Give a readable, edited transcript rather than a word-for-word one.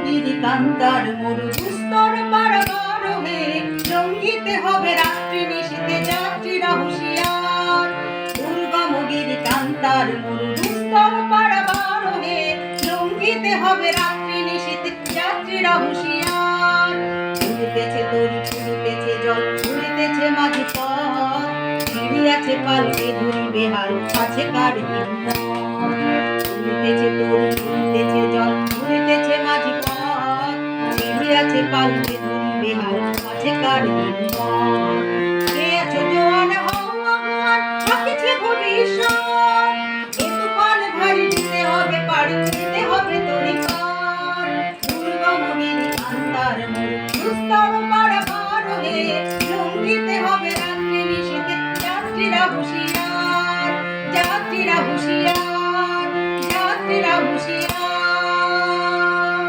গিরি কান্তার মরু দুস্তর পারাবার হে, লঙ্ঘিতে হবে রাত্রি নিশীথে যাত্রীরা হুঁশিয়ার। দুর্গম গিরি কান্তার মরু দুস্তর পারাবার হে, লঙ্ঘিতে হবে রাত্রি নিশীথে যাত্রীরা হুঁশিয়ার। উড়িতেছে তরি ফুলিতেছে জল, উড়িতেছে মাঝি পথ, ছিড়িয়াছে পালকে ধরি বেহাল, আছে কার হিম্মত। উড়িতেছে তরি ফুলিতেছে জল, উড়িতেছে মাঝি পথ, ছিড়িয়াছে পালকে ধরি বেহাল, আছে কার হিম্মত। কে আছো জোয়ান হও আগুয়ান, থাকিছে ভবিষ্যৎ, এ তুফান ভারী দিতে হবে পাড়ি, দিতে হবে তরি পার। দুর্গম গিরি কান্তার মরু দুস্তর পারাবার হে, লঙ্ঘিতে হবে রাত্রি নিশীথে যাত্রীরা হুঁশিয়ার। যাত্রীরা হুঁশিয়ার, যাত্রীরা হুঁশিয়ার।